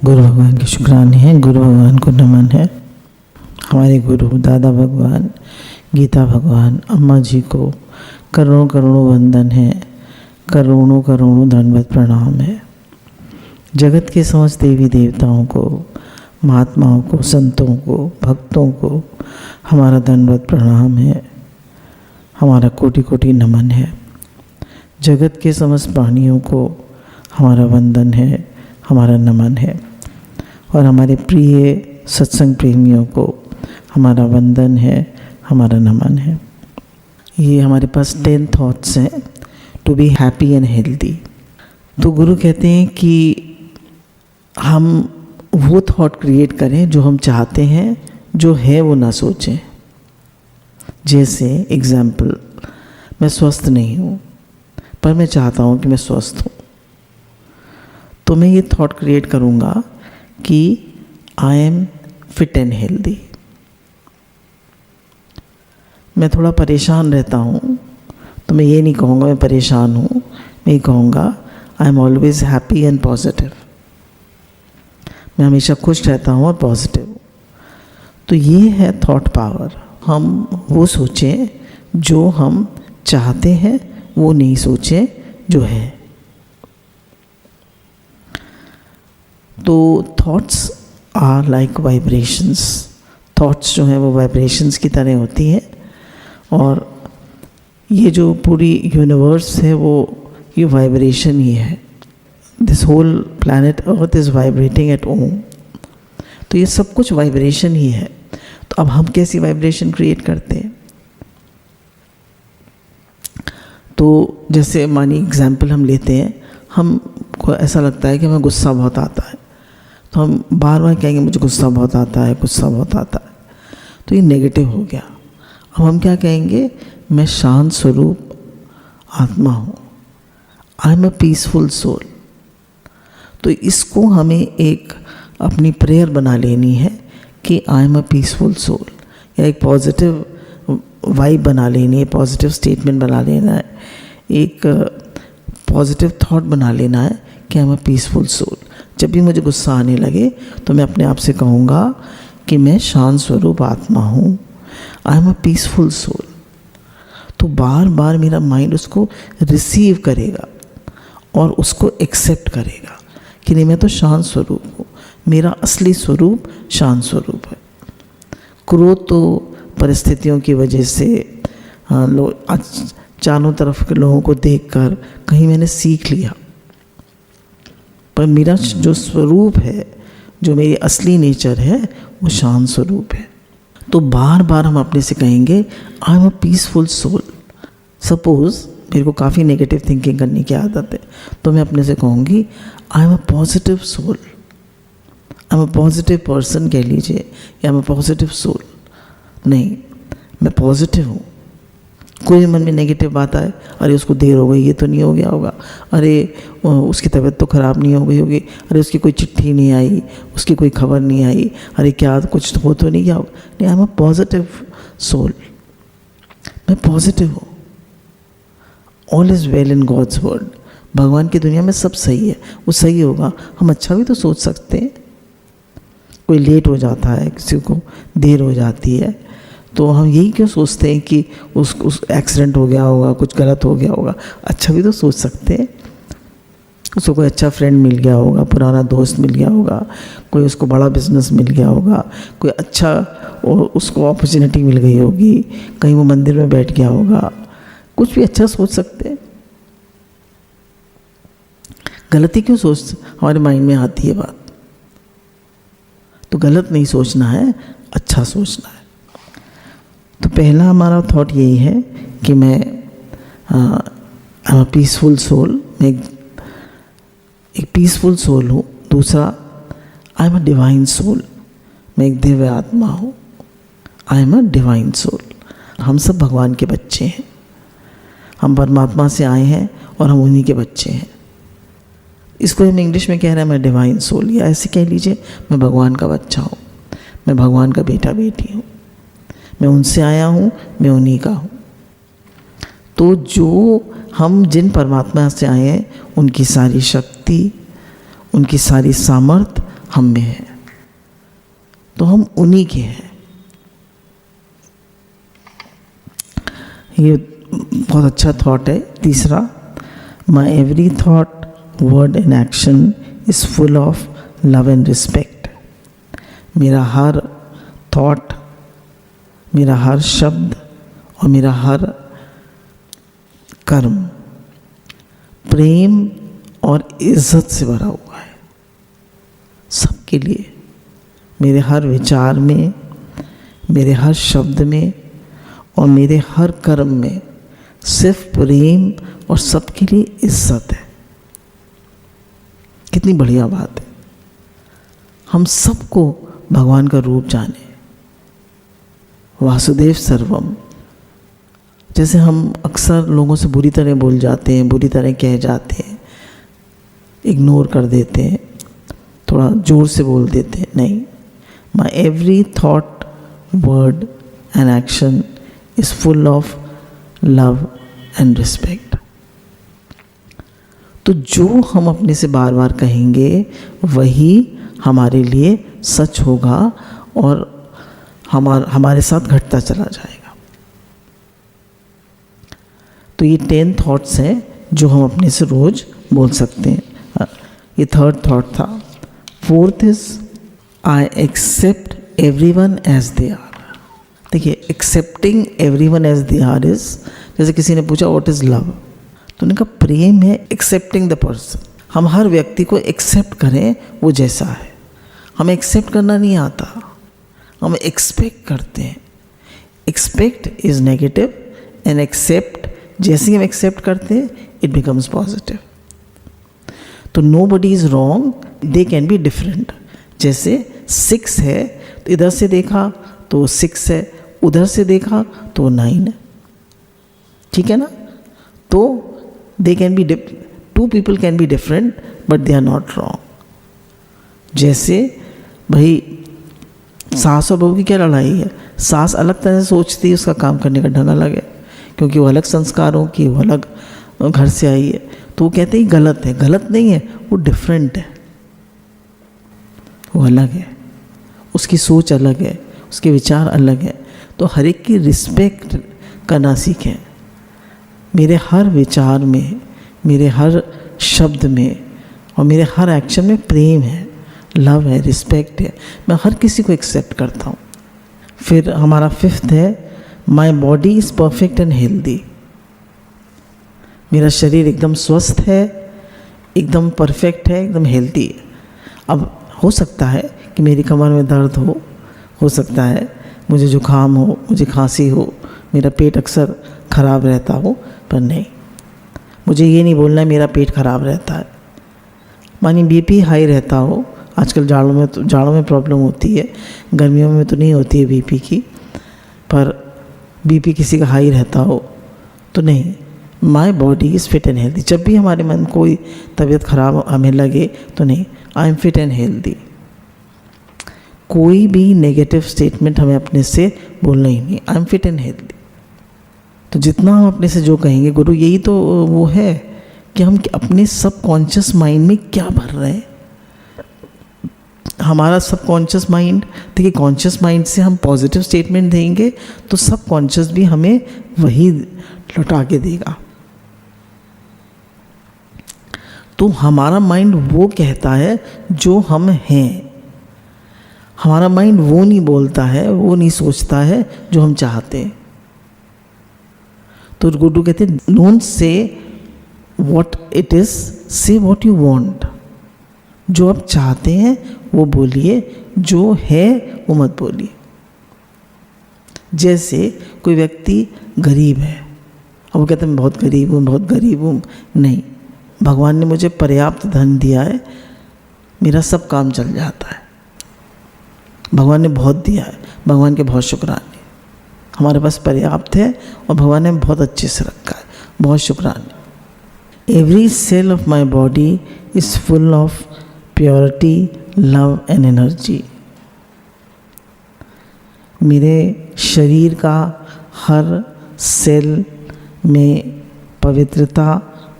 गुरु भगवान के शुक्राने हैं, गुरु भगवान को नमन है। हमारे गुरु दादा भगवान, गीता भगवान, अम्मा जी को करोड़ों करोड़ों वंदन है, करोड़ों करोड़ों दंडवत प्रणाम है। जगत के समस्त देवी देवताओं को, महात्माओं को, संतों को, भक्तों को हमारा दंडवत प्रणाम है, हमारा कोटि कोटि नमन है। जगत के समस्त प्राणियों को हमारा वंदन है, हमारा नमन है। और हमारे प्रिय सत्संग प्रेमियों को हमारा वंदन है, हमारा नमन है। ये हमारे पास 10 थॉट्स हैं to be happy and healthy. तो गुरु कहते हैं कि हम वो थॉट क्रिएट करें जो हम चाहते हैं, जो है वो ना सोचें। जैसे एग्जाम्पल, मैं स्वस्थ नहीं हूँ पर मैं चाहता हूँ कि मैं स्वस्थ हूँ, तो मैं ये थॉट क्रिएट करूँगा कि I am fit and healthy. मैं थोड़ा परेशान रहता हूँ तो मैं ये नहीं कहूँगा मैं परेशान हूँ, मैं ये कहूँगा I am always happy and positive. मैं हमेशा खुश रहता हूँ और पॉजिटिव हूँ। तो ये है थॉट पावर। हम वो सोचें जो हम चाहते हैं, वो नहीं सोचें जो है। तो thoughts are like vibrations. Thoughts जो हैं वो वाइब्रेशंस की तरह होती हैं, और ये जो पूरी यूनिवर्स है वो ये वाइब्रेशन ही है। This whole planet earth is vibrating at Om. तो ये सब कुछ वाइब्रेशन ही है। तो अब हम कैसी वाइब्रेशन क्रिएट करते हैं? तो जैसे मानिए एग्जाम्पल हम लेते हैं, हमको ऐसा लगता है कि हमें गुस्सा बहुत आता है, तो हम बार बार कहेंगे मुझे गुस्सा बहुत आता है, गुस्सा बहुत आता है। तो ये नेगेटिव हो गया। अब हम क्या कहेंगे? मैं शांत स्वरूप आत्मा हूँ, I am a peaceful soul. तो इसको हमें एक अपनी प्रेयर बना लेनी है कि I am a peaceful soul, या एक पॉजिटिव वाइब बना लेनी है, पॉजिटिव स्टेटमेंट बना लेना है, एक पॉजिटिव थॉट बना लेना है कि I am a peaceful soul. जब भी मुझे गुस्सा आने लगे तो मैं अपने आप से कहूँगा कि मैं शांत स्वरूप आत्मा हूँ, I am a peaceful soul. तो बार बार मेरा माइंड उसको रिसीव करेगा और उसको एक्सेप्ट करेगा कि नहीं, मैं तो शांत स्वरूप हूँ, मेरा असली स्वरूप शांत स्वरूप है। क्रोध तो परिस्थितियों की वजह से लोग चारों तरफ के लोगों को देखकर कहीं मैंने सीख लिया, पर मेरा जो स्वरूप है, जो मेरी असली नेचर है, वो शांत स्वरूप है। तो बार बार हम अपने से कहेंगे I am a peaceful soul. Suppose मेरे को काफ़ी नेगेटिव थिंकिंग करने की आदत है, तो मैं अपने से कहूँगी I am a positive soul, I am a positive person कह लीजिए, या I am a positive soul. नहीं, मैं पॉजिटिव हूँ। कोई मन में नेगेटिव बात आए, अरे उसको देर हो गई, ये तो नहीं हो गया होगा, अरे उसकी तबीयत तो ख़राब नहीं हो गई होगी, अरे उसकी कोई चिट्ठी नहीं आई, उसकी कोई खबर नहीं आई, अरे क्या कुछ हो तो नहीं गया होगा। नहीं, I am a positive soul, मैं पॉजिटिव हूँ। All is well in God's world. भगवान की दुनिया में सब सही है, वो सही होगा। हम अच्छा भी तो सोच सकते हैं। कोई लेट हो जाता है, किसी को देर हो जाती है, तो हम यही क्यों सोचते हैं कि उस एक्सीडेंट हो गया होगा, कुछ गलत हो गया होगा। अच्छा भी तो सोच सकते हैं। उसको कोई अच्छा फ्रेंड मिल गया होगा, पुराना दोस्त मिल गया होगा, कोई उसको बड़ा बिजनेस मिल गया होगा, कोई अच्छा उसको अपॉर्चुनिटी मिल गई होगी, कहीं वो मंदिर में बैठ गया होगा। कुछ भी अच्छा सोच सकते हैं। गलती क्यों हमारे माइंड में आती है बात? तो गलत नहीं सोचना है, अच्छा सोचना है। तो पहला हमारा थॉट यही है कि मैं I am a peaceful soul, मैं एक पीसफुल सोल हूँ। दूसरा, I am a divine soul, मैं एक दिव्य आत्मा हूँ, I am a divine soul. हम सब भगवान के बच्चे हैं, हम परमात्मा से आए हैं और हम उन्हीं के बच्चे हैं। इसको हम इंग्लिश में कह रहे हैं मैं डिवाइन सोल, या ऐसे कह लीजिए मैं भगवान का बच्चा हूँ, मैं भगवान का बेटा बेटी हूँ, मैं उनसे आया हूँ, मैं उन्हीं का हूँ। तो जो हम जिन परमात्मा से आए हैं, उनकी सारी शक्ति, उनकी सारी सामर्थ्य हम में है, तो हम उन्हीं के हैं। ये बहुत अच्छा थॉट है। तीसरा, माई every thought, word and action is full of love and respect. मेरा हर थॉट, मेरा हर शब्द और मेरा हर कर्म प्रेम और इज्जत से भरा हुआ है सबके लिए। मेरे हर विचार में, मेरे हर शब्द में और मेरे हर कर्म में सिर्फ प्रेम और सबके लिए इज्जत है। कितनी बढ़िया बात है। हम सबको भगवान का रूप जाने, वासुदेव सर्वम। जैसे हम अक्सर लोगों से बुरी तरह बोल जाते हैं, बुरी तरह कह जाते हैं, इग्नोर कर देते हैं, थोड़ा जोर से बोल देते हैं। नहीं, माई every thought, word and action is full of love and respect. तो जो हम अपने से बार बार कहेंगे वही हमारे लिए सच होगा और हमारे साथ घटता चला जाएगा। तो ये 10 थॉट्स हैं जो हम अपने से रोज़ बोल सकते हैं। ये थर्ड थॉट था। Fourth is, I accept everyone as they are. देखिए, accepting everyone as they are is, जैसे किसी ने पूछा व्हाट इज लव, तो उन्होंने कहा प्रेम है एक्सेप्टिंग द पर्सन। हम हर व्यक्ति को एक्सेप्ट करें वो जैसा है। हमें एक्सेप्ट करना नहीं आता, हम एक्सपेक्ट करते हैं। Expect is negative and accept, जैसे ही हम एक्सेप्ट करते हैं इट बिकम्स पॉजिटिव। तो nobody is wrong, they can be different. जैसे 6 है तो इधर से देखा तो 6 है, उधर से देखा तो 9 है, ठीक है ना। तो they can be, 2 people can be different but they are not wrong. जैसे भाई सास और बहू की क्या लड़ाई है, सास अलग तरह से सोचती है, उसका काम करने का ढंग अलग है, क्योंकि वो अलग संस्कारों की, वो अलग घर से आई है। तो वो कहते हैं गलत है, गलत नहीं है, वो डिफरेंट है, वो अलग है, उसकी सोच अलग है, उसके विचार अलग है। तो हर एक की रिस्पेक्ट करना सीखें। मेरे हर विचार में, मेरे हर शब्द में और मेरे हर एक्शन में प्रेम है, लव है, रिस्पेक्ट है। मैं हर किसी को एक्सेप्ट करता हूँ। फिर हमारा 5th है, माई body is perfect and healthy. मेरा शरीर एकदम स्वस्थ है, एकदम परफेक्ट है, एकदम हेल्दी है। अब हो सकता है कि मेरी कमर में दर्द हो सकता है मुझे जुकाम हो, मुझे खांसी हो, मेरा पेट अक्सर ख़राब रहता हो, पर नहीं, मुझे ये नहीं बोलना है मेरा पेट ख़राब रहता है। मानी बीपी हाई रहता हो, आजकल जाड़ों में प्रॉब्लम होती है, गर्मियों में तो नहीं होती है बीपी की, पर बीपी किसी का हाई रहता हो तो नहीं, माई body is fit and healthy. जब भी हमारे मन कोई तबीयत ख़राब हमें लगे तो नहीं, I am fit and healthy. कोई भी नेगेटिव स्टेटमेंट हमें अपने से बोलना ही नहीं, I am fit and healthy. तो जितना हम अपने से जो कहेंगे, गुरु यही तो वो है कि हम अपने सबकॉन्शियस माइंड में क्या भर रहे हैं। हमारा सबकॉन्शियस माइंड, देखिए कॉन्शियस माइंड से हम पॉजिटिव स्टेटमेंट देंगे तो सबकॉन्शियस भी हमें वही लौटा के देगा। तो हमारा माइंड वो कहता है जो हम हैं, हमारा माइंड वो नहीं बोलता है, वो नहीं सोचता है जो हम चाहते हैं। तो गुरु कहते हैं don't say what it is, से व्हाट यू वांट। जो आप चाहते हैं वो बोलिए, जो है वो मत बोलिए। जैसे कोई व्यक्ति गरीब है, अब वो कहते हैं मैं बहुत गरीब हूँ, बहुत गरीब हूँ। नहीं, भगवान ने मुझे पर्याप्त धन दिया है, मेरा सब काम चल जाता है। भगवान ने बहुत दिया है, भगवान के बहुत शुक्राने। हमारे पास पर्याप्त है और भगवान ने बहुत अच्छे से रखा है, बहुत शुक्राने। Every cell of my body is full of purity, love and energy. मेरे शरीर का हर सेल में पवित्रता,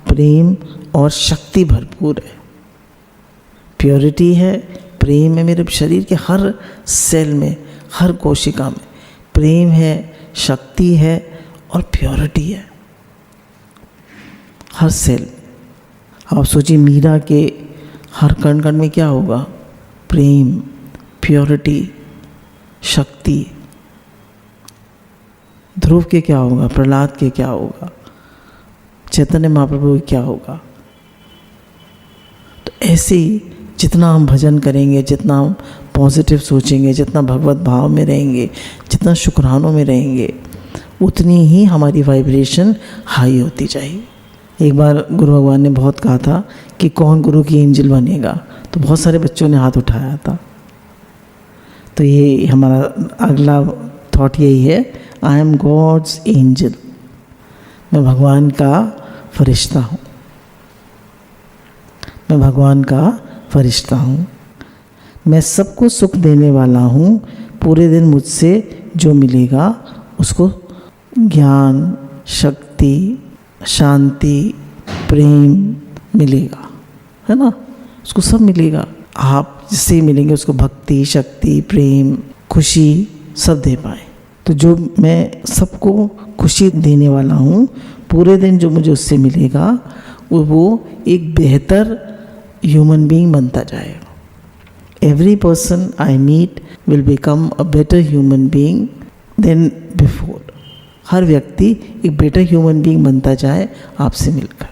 प्रेम और शक्ति भरपूर है। प्योरिटी है, प्रेम है मेरे शरीर के हर सेल में, हर कोशिका में प्रेम है, शक्ति है और प्योरिटी है, हर सेल। आप सोचिए मीरा के हर कण कण में क्या होगा? प्रेम, प्योरिटी, शक्ति। ध्रुव के क्या होगा? प्रहलाद के क्या होगा? चैतन्य महाप्रभु के क्या होगा? तो ऐसे ही जितना हम भजन करेंगे, जितना हम पॉजिटिव सोचेंगे, जितना भगवत भाव में रहेंगे, जितना शुक्रानों में रहेंगे, उतनी ही हमारी वाइब्रेशन हाई होती जाएगी। एक बार गुरु भगवान ने बहुत कहा था कि कौन गुरु की एंजल बनेगा, तो बहुत सारे बच्चों ने हाथ उठाया था। तो ये हमारा अगला थॉट यही है, आई एम गॉड्स एंजल, मैं भगवान का फरिश्ता हूँ, मैं भगवान का फरिश्ता हूँ, मैं सबको सुख देने वाला हूँ। पूरे दिन मुझसे जो मिलेगा उसको ज्ञान, शक्ति, शांति, प्रेम मिलेगा, है ना, उसको सब मिलेगा। आप जिससे मिलेंगे उसको भक्ति, शक्ति, प्रेम, खुशी सब दे पाए। तो जो मैं सबको खुशी देने वाला हूँ, पूरे दिन जो मुझे उससे मिलेगा वो एक बेहतर ह्यूमन बीइंग बनता जाएगा। Every person I meet will become a better human being than before. हर व्यक्ति एक बेटर ह्यूमन बीइंग बनता जाए आपसे मिलकर।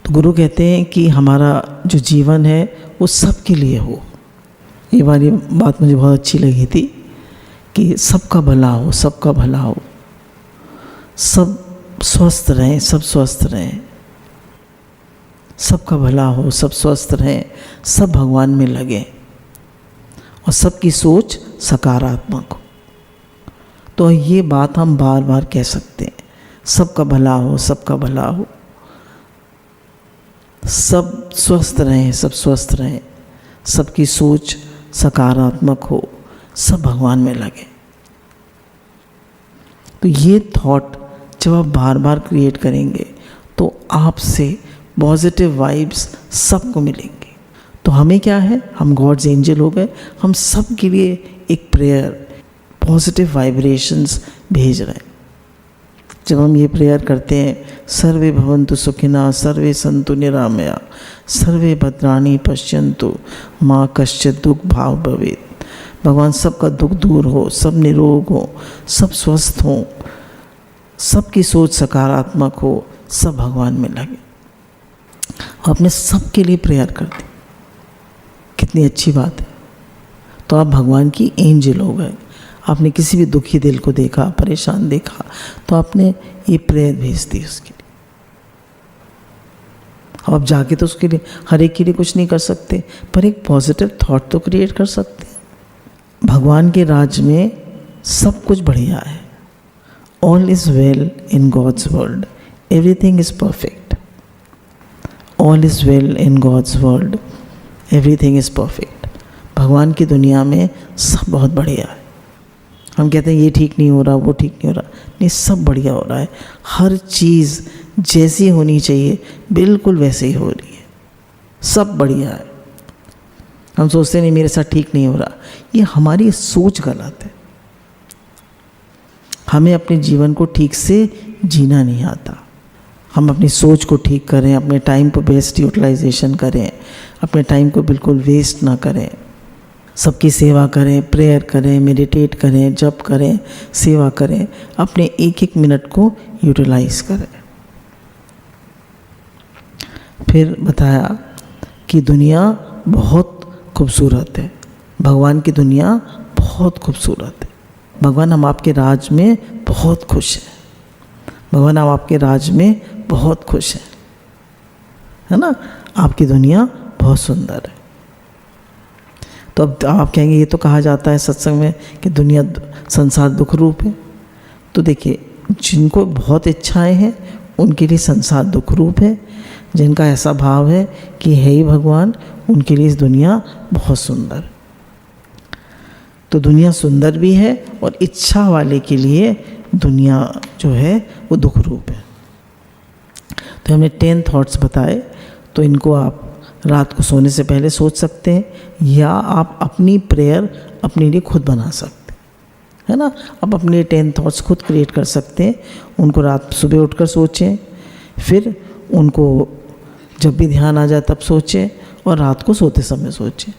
तो गुरु कहते हैं कि हमारा जो जीवन है वो सबके लिए हो। ये वाली बात मुझे बहुत अच्छी लगी थी कि सबका भला हो, सबका भला हो, सब स्वस्थ रहें, सब स्वस्थ रहें, सबका भला हो, सब स्वस्थ रहें, सब भगवान में लगें और सबकी सोच सकारात्मक हो। तो ये बात हम बार बार कह सकते हैं, सबका भला हो, सबका भला हो, सब स्वस्थ रहें, सब स्वस्थ रहें, सबकी सोच सकारात्मक हो, सब भगवान में लगे। तो ये थॉट जब आप बार बार क्रिएट करेंगे तो आपसे पॉजिटिव वाइब्स सबको मिलेंगे। तो हमें क्या है, हम गॉड्स एंजल हो गए, हम सब के लिए एक प्रेयर, पॉजिटिव वाइब्रेशंस भेज रहे हैं। जब हम ये प्रेयर करते हैं, सर्वे भवन्तु सुखिनः, सर्वे सन्तु निरामया, सर्वे भद्राणि पश्यन्तु, माँ कश्चित् दुःख भाव भवेत्। भगवान सबका दुख दूर हो, सब निरोग हो, सब स्वस्थ हो, सबकी सोच सकारात्मक हो, सब भगवान में लगे। आपने सबके लिए प्रेयर कर दी, कितनी अच्छी बात है। तो आप भगवान की एंजल हो गए। आपने किसी भी दुखी दिल को देखा, परेशान देखा, तो आपने ये प्रेयर भेज दी उसके लिए। अब आप जाके तो उसके लिए हर एक के लिए कुछ नहीं कर सकते, पर एक पॉजिटिव थॉट तो क्रिएट कर सकते हैं। भगवान के राज में सब कुछ बढ़िया है। All is well in God's world, everything is perfect. All is well in God's world, everything is perfect. भगवान की दुनिया में सब बहुत बढ़िया है। हम कहते हैं ये ठीक नहीं हो रहा, वो ठीक नहीं हो रहा, नहीं, सब बढ़िया हो रहा है। हर चीज़ जैसी होनी चाहिए बिल्कुल वैसे ही हो रही है, सब बढ़िया है। हम सोचते नहीं मेरे साथ ठीक नहीं हो रहा, ये हमारी सोच गलत है। हमें अपने जीवन को ठीक से जीना नहीं आता। हम अपनी सोच को ठीक करें, अपने टाइम को बेस्ट यूटिलाइजेशन करें, अपने टाइम को बिल्कुल वेस्ट ना करें, सबकी सेवा करें, प्रेयर करें, मेडिटेट करें, जप करें, सेवा करें, अपने एक एक मिनट को यूटिलाइज करें। फिर बताया कि दुनिया बहुत खूबसूरत है, भगवान की दुनिया बहुत खूबसूरत है। भगवान हम आपके राज में बहुत खुश हैं, भगवान हम आपके राज में बहुत खुश हैं, है ना, आपकी दुनिया बहुत सुंदर है। तो अब आप कहेंगे ये तो कहा जाता है सत्संग में कि दुनिया, संसार दुख रूप है। तो देखिए, जिनको बहुत इच्छाएं हैं उनके लिए संसार दुख रूप है, जिनका ऐसा भाव है कि है ही भगवान, उनके लिए इस दुनिया बहुत सुंदर। तो दुनिया सुंदर भी है और इच्छा वाले के लिए दुनिया जो है वो दुख रूप है। तो हमने 10 थॉट्स बताए, तो इनको आप रात को सोने से पहले सोच सकते हैं, या आप अपनी प्रेयर अपने लिए खुद बना सकते हैं, है ना। आप अपने 10 थॉट्स खुद क्रिएट कर सकते हैं, उनको रात सुबह उठकर सोचें, फिर उनको जब भी ध्यान आ जाए तब सोचें, और रात को सोते समय सोचें।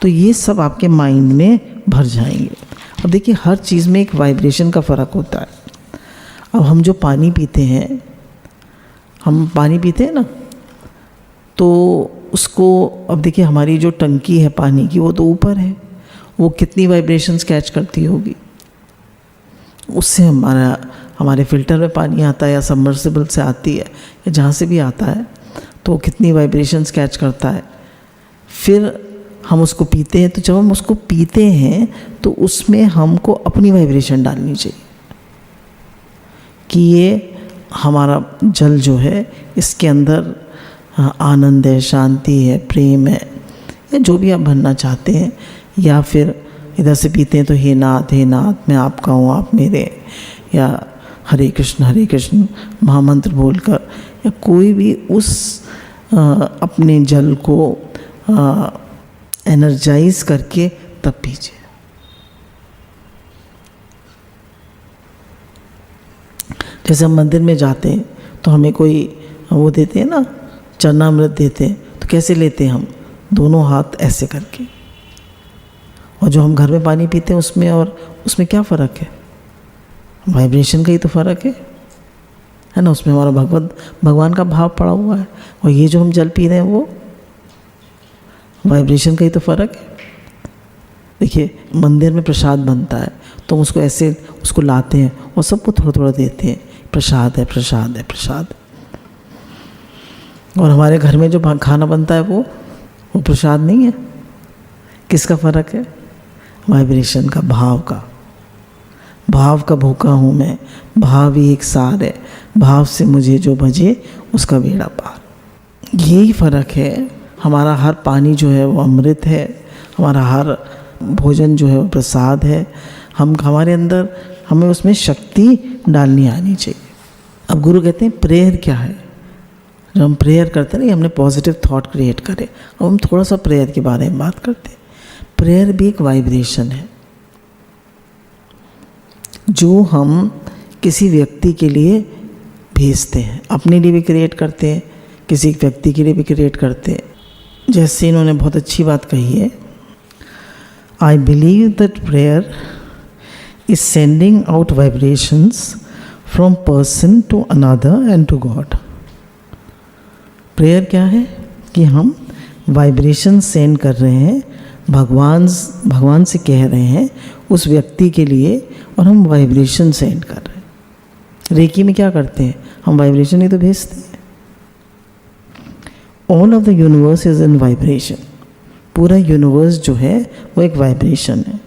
तो ये सब आपके माइंड में भर जाएंगे। अब देखिए, हर चीज़ में एक वाइब्रेशन का फ़र्क होता है। अब हम जो पानी पीते हैं, हम पानी पीते हैं ना, तो उसको, अब देखिए हमारी जो टंकी है पानी की वो तो ऊपर है, वो कितनी वाइब्रेशंस कैच करती होगी, उससे हमारे फ़िल्टर में पानी आता है या सबमर्सिबल से आती है या जहाँ से भी आता है, तो कितनी वाइब्रेशंस कैच करता है। फिर हम उसको पीते हैं, तो जब हम उसको पीते हैं तो उसमें हमको अपनी वाइब्रेशन डालनी चाहिए कि ये हमारा जल जो है, इसके अंदर आनंद है, शांति है, प्रेम है, या जो भी आप भरना चाहते हैं। या फिर इधर से पीते हैं तो हे नाथ मैं आपका हूँ, आप मेरे, या हरे कृष्ण महामंत्र बोलकर, या कोई भी उस अपने जल को एनर्जाइज करके तब पीजिए। जैसे हम मंदिर में जाते हैं तो हमें कोई वो देते हैं ना, चरणामृत देते हैं, तो कैसे लेते हैं हम? दोनों हाथ ऐसे करके। और जो हम घर में पानी पीते हैं उसमें और उसमें क्या फ़र्क है? वाइब्रेशन का ही तो फ़र्क है ना। उसमें हमारा भगवान का भाव पड़ा हुआ है, और ये जो हम जल पी रहे हैं वो वाइब्रेशन का ही तो फ़र्क है। देखिए, मंदिर में प्रसाद बनता है तो हम उसको ऐसे उसको लाते हैं और सबको थोड़ा थोड़ा देते हैं, प्रसाद है प्रसाद है प्रसाद। और हमारे घर में जो खाना बनता है वो प्रसाद नहीं है। किसका फ़र्क है? वाइब्रेशन का, भाव का भूखा हूँ मैं, भाव ही एक सार है, भाव से मुझे जो भजे उसका बेड़ा पार। यही फ़र्क है। हमारा हर पानी जो है वो अमृत है, हमारा हर भोजन जो है वो प्रसाद है। हमारे अंदर हमें उसमें शक्ति डालनी आनी चाहिए। अब गुरु कहते हैं प्रेयर क्या है? जब हम प्रेयर करते हैं ना, हमने पॉजिटिव थॉट क्रिएट करे। अब हम थोड़ा सा प्रेयर के बारे में बात करते हैं। प्रेयर भी एक वाइब्रेशन है जो हम किसी व्यक्ति के लिए भेजते हैं, अपने लिए भी क्रिएट करते हैं, किसी व्यक्ति के लिए भी क्रिएट करते हैं। जैसे इन्होंने बहुत अच्छी बात कही है, I believe that prayer is sending out vibrations from person to another and to God. Prayer क्या है? कि हम वाइब्रेशन सेंड कर रहे हैं, भगवान से कह रहे हैं उस व्यक्ति के लिए, और हम वाइब्रेशन सेंड कर रहे हैं। रेकी में क्या करते हैं? हम वाइब्रेशन ही तो भेजते हैं। All of the universe is in vibration. पूरा यूनिवर्स जो है वो एक वाइब्रेशन है।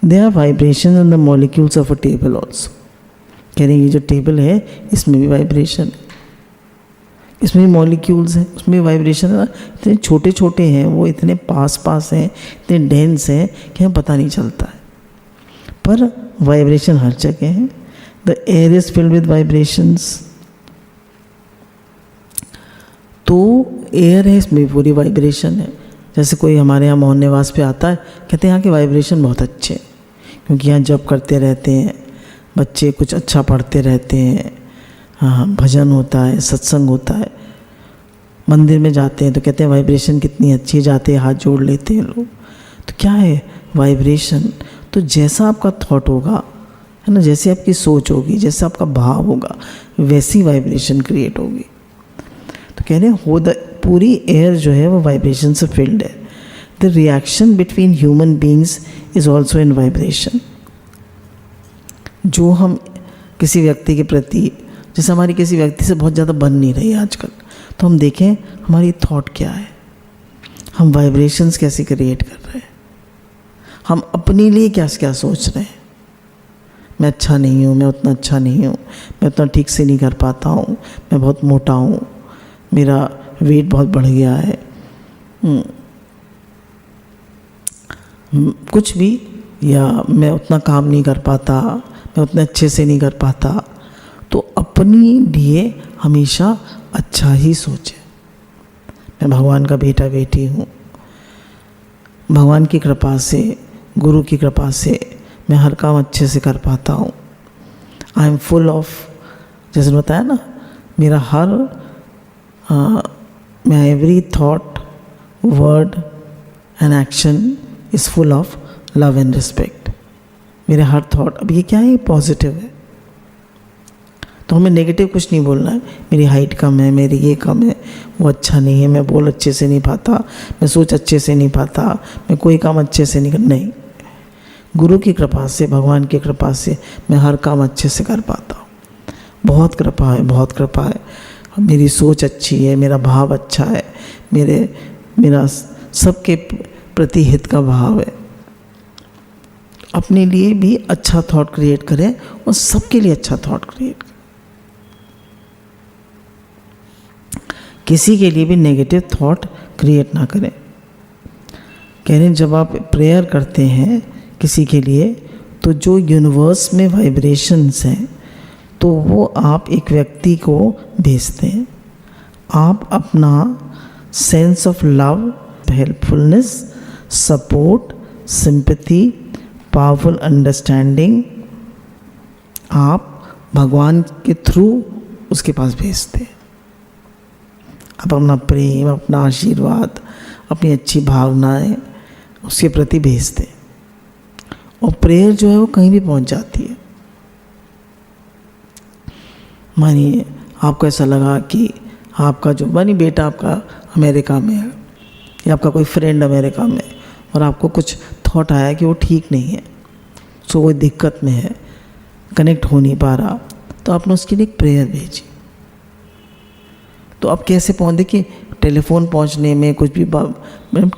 They are vibration in the molecules of a table also. कह रहे हैं ये जो टेबल है इसमें भी वाइब्रेशन है, इसमें भी मॉलिक्यूल्स हैं, उसमें वाइब्रेशन है ना। इतने छोटे छोटे हैं वो, इतने पास हैं, इतने डेंस हैं कि हमें पता नहीं चलता है, पर वाइब्रेशन हर जगह है। The air is filled with vibrations. तो एयर है, इसमें भी पूरी वाइब्रेशन है। जैसे कोई हमारे यहाँ मोहन निवास पे आता है, कहते हैं यहाँ के वाइब्रेशन बहुत अच्छे हैं, क्योंकि यहाँ जप करते रहते हैं बच्चे, कुछ अच्छा पढ़ते रहते हैं, हाँ भजन होता है, सत्संग होता है। मंदिर में जाते हैं तो कहते हैं वाइब्रेशन कितनी अच्छी, जाते हैं हाथ जोड़ लेते हैं लोग। तो क्या है? वाइब्रेशन। तो जैसा आपका थॉट होगा, है ना, जैसी आपकी सोच होगी, जैसा आपका भाव होगा, वैसी वाइब्रेशन क्रिएट होगी। तो कह रहे हैं पूरी एयर जो है वो वाइब्रेशन से फिल्ड है। The reaction between human beings is also in vibration. जो हम किसी व्यक्ति के प्रति, जैसे हमारी किसी व्यक्ति से बहुत ज़्यादा बन नहीं रही आजकल, तो हम देखें हमारी थॉट क्या है, हम वाइब्रेशंस कैसे क्रिएट कर रहे हैं, हम अपने लिए क्या क्या सोच रहे हैं। मैं अच्छा नहीं हूँ, मैं उतना अच्छा नहीं हूँ, मैं उतना ठीक से नहीं कर पाता हूँ, मैं बहुत मोटा हूँ, मेरा वेट बहुत बढ़ गया है, कुछ भी, या मैं उतना काम नहीं कर पाता, मैं उतने अच्छे से नहीं कर पाता। तो अपने लिए हमेशा अच्छा ही सोचें, मैं भगवान का बेटा बेटी हूँ। भगवान की कृपा से, गुरु की कृपा से मैं हर काम अच्छे से कर पाता हूँ। आई एम फुल ऑफ, जैसे बताया ना, मेरा हर मैं every thought, word and action is full of love and respect. मेरे हर थॉट, अब ये क्या है, पॉजिटिव है। तो हमें नेगेटिव कुछ नहीं बोलना है, मेरी हाइट कम है, मेरी ये कम है, वो अच्छा नहीं है, मैं बोल अच्छे से नहीं पाता, मैं सोच अच्छे से नहीं पाता, मैं कोई काम अच्छे से नहीं। गुरु की कृपा से, भगवान की कृपा से मैं हर काम अच्छे से कर पाता हूँ। बहुत कृपा है, बहुत कृपा है। मेरी सोच अच्छी है, मेरा भाव अच्छा है, मेरा सबके प्रति हित का भाव है। अपने लिए भी अच्छा थॉट क्रिएट करें और सबके लिए अच्छा थॉट क्रिएट करें। किसी के लिए भी नेगेटिव थॉट क्रिएट ना करें। कह रहे जब आप प्रेयर करते हैं किसी के लिए, तो जो यूनिवर्स में वाइब्रेशंस हैं, तो वो आप एक व्यक्ति को भेजते हैं। आप अपना sense of love, helpfulness, support, sympathy, powerful understanding आप भगवान के थ्रू उसके पास भेजते हैं। आप अपना प्रेम, अपना आशीर्वाद, अपनी अच्छी भावनाएं उसके प्रति भेजते हैं, और प्रेयर जो है वो कहीं भी पहुंच जाती है। मानिए आपको ऐसा लगा कि आपका जो बेटा आपका अमेरिका में है, या आपका कोई फ्रेंड अमेरिका में, और आपको कुछ थॉट आया कि वो ठीक नहीं है, सो वो दिक्कत में है, कनेक्ट हो नहीं पा रहा, तो आपने उसके लिए एक प्रेयर भेजी। तो अब कैसे पहुँचे कि टेलीफोन पहुँचने में कुछ भी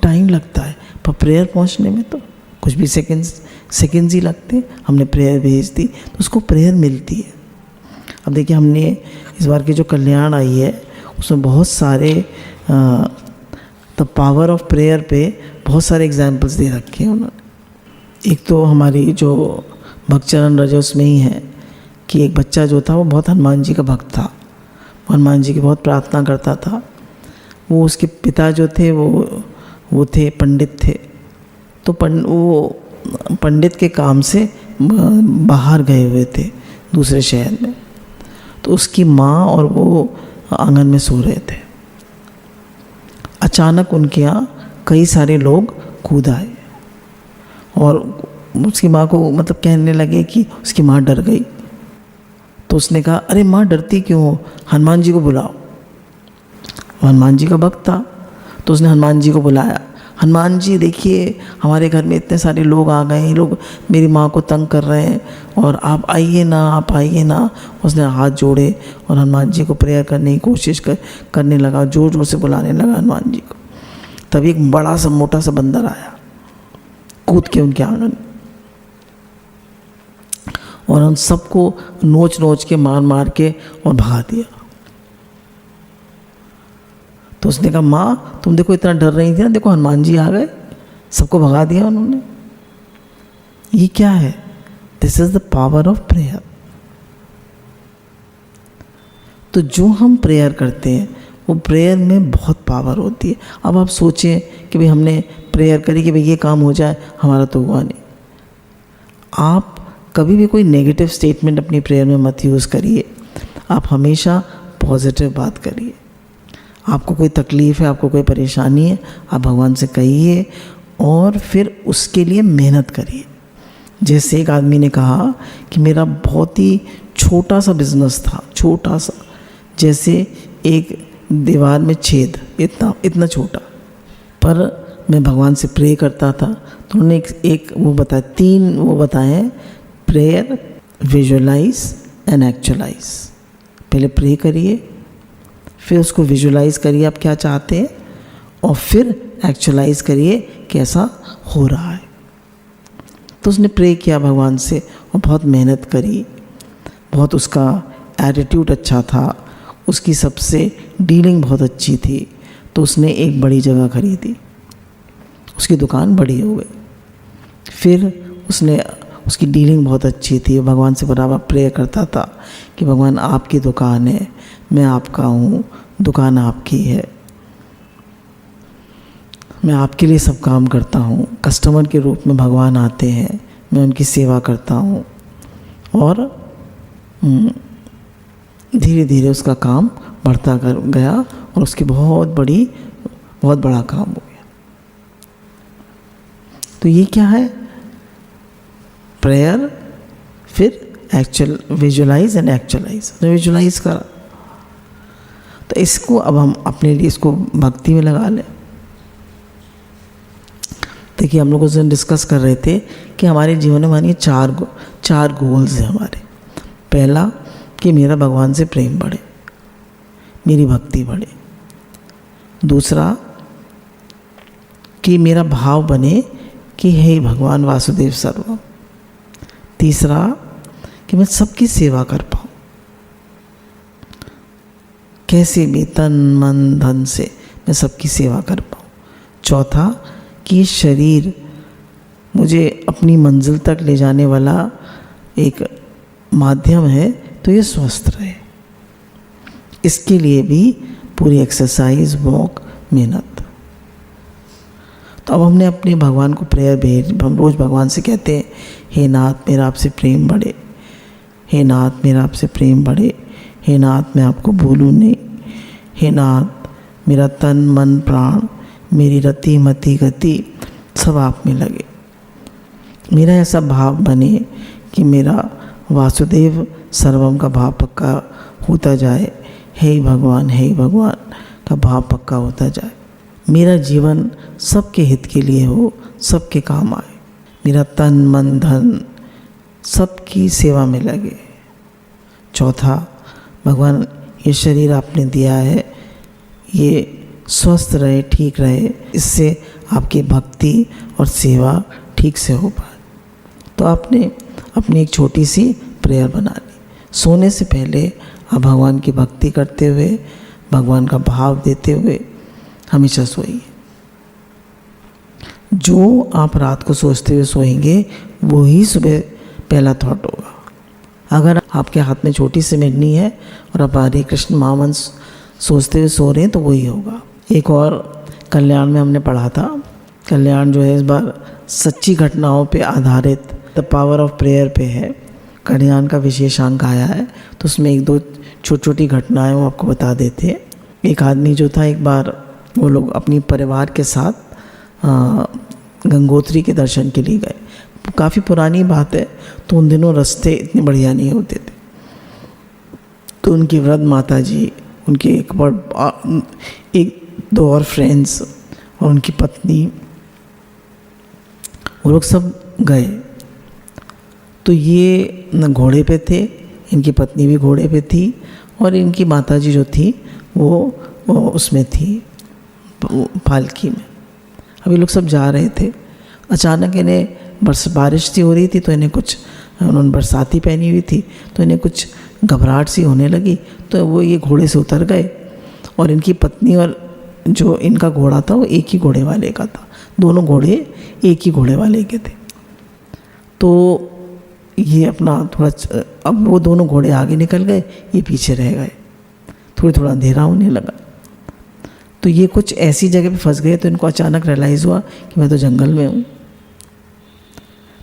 टाइम लगता है, पर प्रेयर पहुँचने में तो कुछ भी सेकंड्स ही लगते हैं। हमने प्रेयर भेज दी तो उसको प्रेयर मिलती है। अब देखिए, हमने इस बार की जो कल्याण आई है उसमें बहुत सारे द पावर ऑफ प्रेयर पे बहुत सारे एग्जाम्पल्स दे रखे हैं उन्होंने। एक तो हमारी जो भक्तचरण रज उसमें ही है कि एक बच्चा जो था वो बहुत हनुमान जी का भक्त था, हनुमान जी की बहुत प्रार्थना करता था। वो उसके पिता जो थे वो थे पंडित थे, तो वो पंडित के काम से बाहर गए हुए थे दूसरे शहर में। तो उसकी माँ और वो आंगन में सो रहे थे। अचानक उनके यहाँ कई सारे लोग कूद आए और उसकी माँ को कहने लगे कि उसकी माँ डर गई। तो उसने कहा, अरे माँ डरती क्यों हो, हनुमान जी को बुलाओ। हनुमान जी का भक्त था, तो उसने हनुमान जी को बुलाया। हनुमान जी देखिए, हमारे घर में इतने सारे लोग आ गए, ये लोग मेरी माँ को तंग कर रहे हैं, और आप आइए ना, आप आइए ना। उसने हाथ जोड़े और हनुमान जी को प्रेयर करने की कोशिश करने लगा, जोर जोर से बुलाने लगा हनुमान जी को। तभी एक बड़ा सा मोटा सा बंदर आया, कूद के उनके आंगन, और उन सबको नोच नोच के, मार मार के और भगा दिया। तो उसने कहा, माँ तुम देखो इतना डर रही थी ना, देखो हनुमान जी आ गए, सबको भगा दिया उन्होंने। ये क्या है? This is the power of prayer. तो जो हम प्रेयर करते हैं वो प्रेयर में बहुत पावर होती है। अब आप सोचें कि भाई हमने प्रेयर करी कि भाई ये काम हो जाए, हमारा तो हुआ नहीं। आप कभी भी कोई नेगेटिव स्टेटमेंट अपनी प्रेयर में मत यूज़ करिए। आप हमेशा पॉजिटिव बात करिए। आपको कोई तकलीफ़ है, आपको कोई परेशानी है, आप भगवान से कहिए और फिर उसके लिए मेहनत करिए। जैसे एक आदमी ने कहा कि मेरा बहुत ही छोटा सा बिजनेस था, छोटा सा, जैसे एक दीवार में छेद, इतना छोटा, पर मैं भगवान से प्रे करता था। तो उन्होंने एक वो बताया, 3 वो बताए, प्रेयर, विजुअलाइज एंड एक्चुअलाइज। पहले प्रे करिए, फिर उसको विजुअलाइज करिए आप क्या चाहते हैं, और फिर एक्चुअलाइज करिए कैसा हो रहा है। तो उसने प्रे किया भगवान से और बहुत मेहनत करी, बहुत उसका एटीट्यूड अच्छा था, उसकी सबसे डीलिंग बहुत अच्छी थी। तो उसने एक बड़ी जगह खरीदी, उसकी दुकान बड़ी हो गई। फिर उसकी डीलिंग बहुत अच्छी थी, भगवान से बराबर प्रे करता था कि भगवान आपकी दुकान है, मैं आपका हूँ, दुकान आपकी है। मैं आपके लिए सब काम करता हूँ। कस्टमर के रूप में भगवान आते हैं, मैं उनकी सेवा करता हूँ और धीरे धीरे उसका काम बढ़ता गया और उसकी बहुत बड़ा काम हो गया। तो ये क्या है? प्रेयर, फिर actual visualise and actualise. Visualise करा तो इसको अब हम अपने लिए इसको भक्ति में लगा लें। देखिए, हम लोग उस दिन डिस्कस कर रहे थे कि हमारे जीवन में मानिए चार गोल्स हैं हमारे। पहला कि मेरा भगवान से प्रेम बढ़े, मेरी भक्ति बढ़े। दूसरा कि मेरा भाव बने कि हे भगवान वासुदेव सर्वम। तीसरा कि मैं सबकी सेवा कर पाऊँ, कैसे भी तन मन धन से मैं सबकी सेवा कर पाऊँ। चौथा कि ये शरीर मुझे अपनी मंजिल तक ले जाने वाला एक माध्यम है, तो ये स्वस्थ रहे। इसके लिए भी पूरी एक्सरसाइज, वॉक, मेहनत। तो अब हमने अपने भगवान को प्रेयर भेज, हम रोज़ भगवान से कहते हैं, हे नाथ मेरा आपसे प्रेम बढ़े, हे नाथ मेरा आपसे प्रेम बढ़े, हे नाथ मैं आपको भूलूं नहीं, हे नाथ मेरा तन मन प्राण, मेरी रति मति गति सब आप में लगे। मेरा ऐसा भाव बने कि मेरा वासुदेव सर्वम का भाव पक्का होता जाए, हे भगवान का भाव पक्का होता जाए। मेरा जीवन सबके हित के लिए हो, सबके काम आए। मेरा तन मन धन सबकी सेवा में लगे। चौथा, भगवान ये शरीर आपने दिया है, ये स्वस्थ रहे, ठीक रहे, इससे आपकी भक्ति और सेवा ठीक से हो पाए। तो आपने अपनी एक छोटी सी प्रेयर बना ली। सोने से पहले आप भगवान की भक्ति करते हुए, भगवान का भाव देते हुए हमेशा सोइए। जो आप रात को सोचते हुए सोएंगे वो ही सुबह पहला थॉट होगा। अगर आपके हाथ में छोटी सी मेघनी है और आप हरे कृष्ण महामंत्र सोचते हुए सो रहे हैं तो वही होगा। एक और कल्याण में हमने पढ़ा था, कल्याण जो है इस बार सच्ची घटनाओं पे आधारित द पावर ऑफ प्रेयर पे है। कल्याण का विशेष अंक आया है, तो उसमें एक दो छोटी छोटी घटनाएं वो आपको बता देते हैं। एक आदमी जो था, एक बार वो लोग अपनी परिवार के साथ गंगोत्री के दर्शन के लिए गए। काफ़ी पुरानी बात है, तो उन दिनों रास्ते इतने बढ़िया नहीं होते थे। तो उनकी वृद्ध माता जी, उनके एक दो और फ्रेंड्स और उनकी पत्नी, वो लोग सब गए। तो ये न घोड़े पे थे, इनकी पत्नी भी घोड़े पे थी और इनकी माताजी जो थी वो उसमें थी, पालकी में। अभी लोग सब जा रहे थे। अचानक इन्हें बारिश सी हो रही थी, तो इन्हें कुछ, उन्होंने बरसाती पहनी हुई थी, तो इन्हें कुछ घबराहट सी होने लगी। तो वो ये घोड़े से उतर गए और इनकी पत्नी और जो इनका घोड़ा था वो एक ही घोड़े वाले का था। दोनों घोड़े एक ही घोड़े वाले के थे। तो ये अपना थोड़ा, अब वो दोनों घोड़े आगे निकल गए, ये पीछे रह गए। थोड़ा अंधेरा होने लगा, तो ये कुछ ऐसी जगह पे फंस गए। तो इनको अचानक रियलाइज़ हुआ कि मैं तो जंगल में हूँ।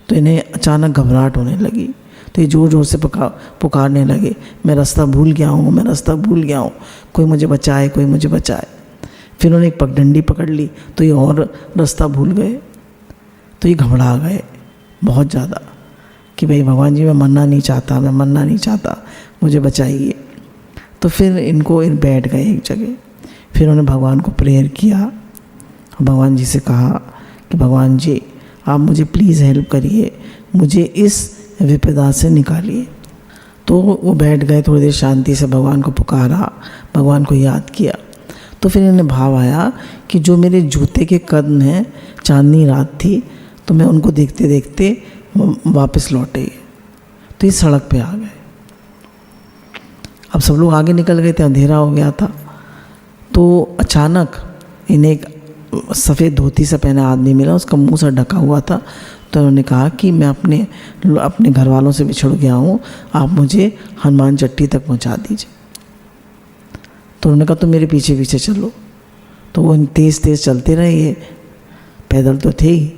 तो इन्हें अचानक घबराहट होने लगी। तो ये ज़ोर ज़ोर से पुकारने लगे, मैं रास्ता भूल गया हूँ, मैं रास्ता भूल गया हूँ, कोई मुझे बचाए, कोई मुझे बचाए। फिर उन्होंने एक पगडंडी पकड़ ली, तो ये और रास्ता भूल गए। तो ये घबरा गए बहुत ज़्यादा कि भाई भगवान जी मैं मरना नहीं चाहता, मुझे बचाइए। तो फिर इनको बैठ गए एक जगह। फिर उन्होंने भगवान को प्रेयर किया, भगवान जी से कहा कि भगवान जी आप मुझे प्लीज़ हेल्प करिए, मुझे इस विपदा से निकालिए। तो वो बैठ गए, थोड़ी देर शांति से भगवान को पुकारा, भगवान को याद किया। तो फिर इन्हें भाव आया कि जो मेरे जूते के कदम हैं, चांदनी रात थी, तो मैं उनको देखते देखते वापस लौटे। तो ये सड़क पे आ गए। अब सब लोग आगे निकल गए थे, अंधेरा हो गया था। तो अचानक इन्हें एक सफ़ेद धोती से पहना आदमी मिला, उसका मुंह से ढका हुआ था। तो उन्होंने कहा कि मैं अपने घर वालों से बिछड़ गया हूँ, आप मुझे हनुमान चट्टी तक पहुँचा दीजिए। तो उन्होंने कहा तो मेरे पीछे पीछे चलो। तो वो तेज़ तेज़ चलते रहे ये पैदल तो थे ही।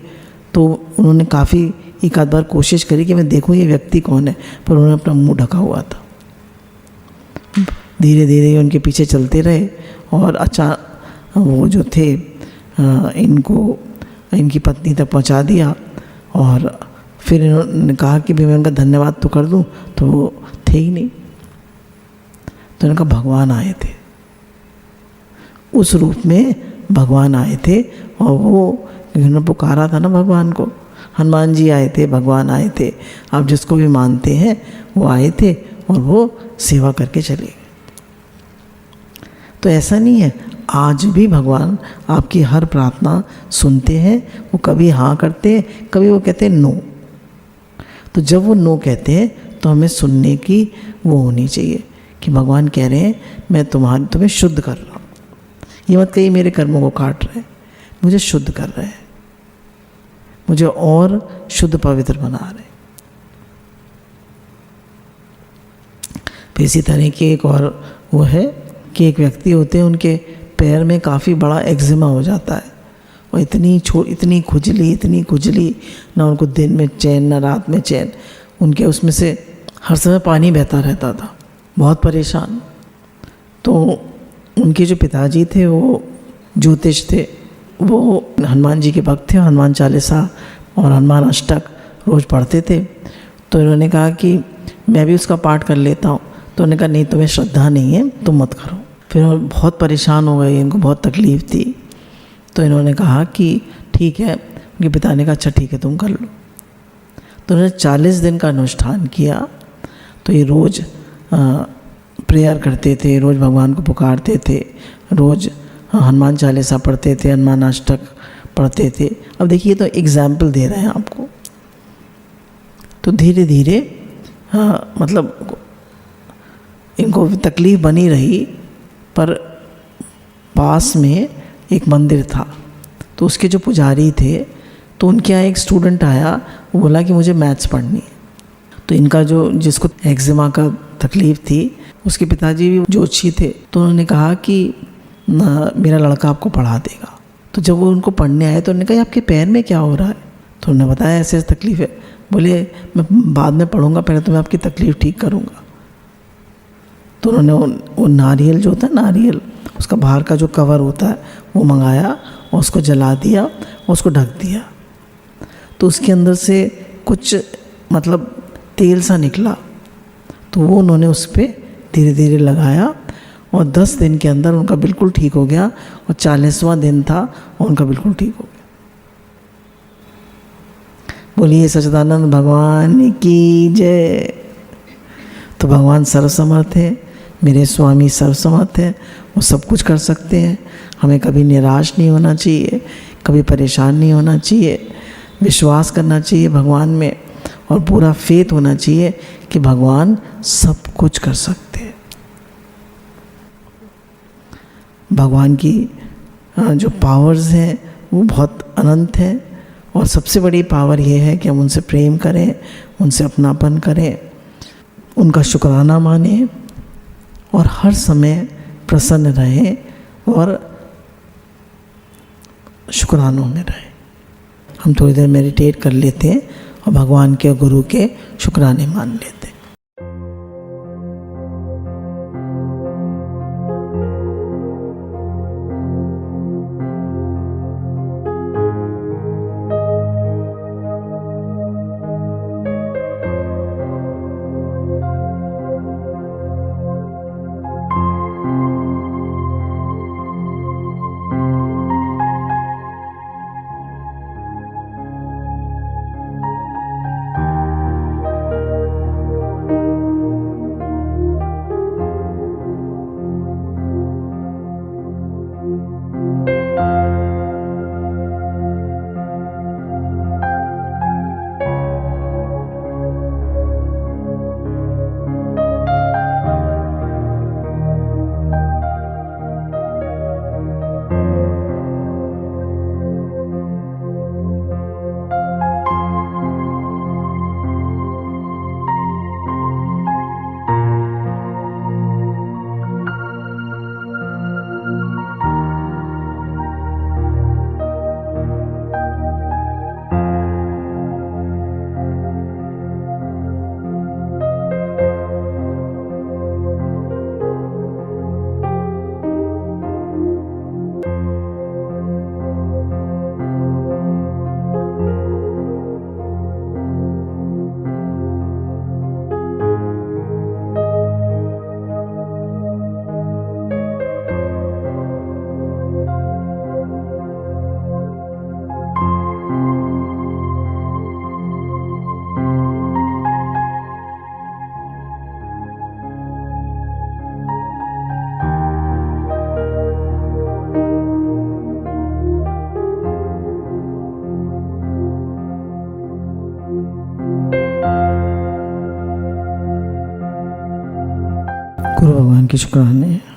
तो उन्होंने काफ़ी एक आध बार कोशिश करी कि मैं देखूं ये व्यक्ति कौन है, पर उन्होंने अपना मुंह ढका हुआ था। धीरे धीरे उनके पीछे चलते रहे और अचानक वो जो थे इनको इनकी पत्नी तक पहुंचा दिया। और फिर इन्होंने कहा कि भाई मैं उनका धन्यवाद तो कर दूं, तो वो थे ही नहीं। तो उनका भगवान आए थे, उस रूप में भगवान आए थे। और वो उन्होंने पुकारा था ना भगवान को, हनुमान जी आए थे, भगवान आए थे, आप जिसको भी मानते हैं वो आए थे और वो सेवा करके चले गए। तो ऐसा नहीं है, आज भी भगवान आपकी हर प्रार्थना सुनते हैं। वो कभी हाँ करते हैं, कभी वो कहते हैं नो। तो जब वो नो कहते हैं तो हमें सुनने की वो होनी चाहिए कि भगवान कह रहे हैं मैं तुम्हें शुद्ध कर रहा हूँ। ये मत कहिए मेरे कर्मों को काट रहे हैं, मुझे शुद्ध कर रहे हैं, मुझे और शुद्ध पवित्र बना रहे हैं। इसी तरह की एक और वो है कि एक व्यक्ति होते हैं, उनके पैर में काफ़ी बड़ा एक्जिमा हो जाता है और इतनी खुजली, ना उनको दिन में चैन ना रात में चैन, उनके उसमें से हर समय पानी बहता रहता था, बहुत परेशान। तो उनके जो पिताजी थे वो ज्योतिष थे, वो हनुमान जी के भक्त थे, हनुमान चालीसा और हनुमान अष्टक रोज़ पढ़ते थे। तो इन्होंने कहा कि मैं भी उसका पाठ कर लेता हूँ। तो उन्होंने कहा नहीं, तुम्हें श्रद्धा नहीं है, तुम मत करो। फिर बहुत परेशान हो गए, इनको बहुत तकलीफ़ थी। तो इन्होंने कहा कि ठीक है, उनके पिता ने कहा अच्छा ठीक है तुम कर लो। तो उन्होंने 40 दिन का अनुष्ठान किया। तो ये रोज़ प्रेयर करते थे, रोज़ भगवान को पुकारते थे, रोज़ हनुमान चालीसा पढ़ते थे, हनुमान अष्टक पढ़ते थे। अब देखिए तो एग्जाम्पल दे रहे हैं आपको। तो धीरे धीरे मतलब इनको तकलीफ़ बनी रही, पर पास में एक मंदिर था। तो उसके जो पुजारी थे, तो उनके यहाँ एक स्टूडेंट आया, वो बोला कि मुझे मैथ्स पढ़नी है। तो इनका जिसको एक्जिमा का तकलीफ़ थी, उसके पिताजी भी ज्योतिषी थे। तो उन्होंने कहा कि मेरा लड़का आपको पढ़ा देगा। तो जब वो उनको पढ़ने आए तो उन्होंने कहा आपके पैर में क्या हो रहा है? तो उन्होंने बताया ऐसे ऐसे तकलीफ़ है। बोले मैं बाद में पढ़ूंगा, पहले तो मैं आपकी तकलीफ़ ठीक करूंगा। तो उन्होंने वो नारियल जो होता है, नारियल उसका बाहर का जो कवर होता है वो मंगाया और उसको जला दिया और उसको ढक दिया। तो उसके अंदर से कुछ मतलब तेल सा निकला। तो वो उन्होंने उस पर धीरे धीरे लगाया और 10 दिन के अंदर उनका बिल्कुल ठीक हो गया। और 40वां दिन था और उनका बिल्कुल ठीक हो गया। बोलिए सच्चिदानंद भगवान की जय। तो भगवान सर्वसमर्थ है, मेरे स्वामी सर्वसमर्थ है, वो सब कुछ कर सकते हैं। हमें कभी निराश नहीं होना चाहिए, कभी परेशान नहीं होना चाहिए, विश्वास करना चाहिए भगवान में और पूरा फेथ होना चाहिए कि भगवान सब कुछ कर सकते हैं। भगवान की जो पावर्स हैं वो बहुत अनंत हैं और सबसे बड़ी पावर ये है कि हम उनसे प्रेम करें, उनसे अपनापन करें, उनका शुक्राना मानें और हर समय प्रसन्न रहें और शुक्रानों में रहें। हम थोड़ी देर मेडिटेट कर लेते हैं और भगवान के गुरु के शुक्राने मान लेते हैं। गुरु भगवान की शुक्राने।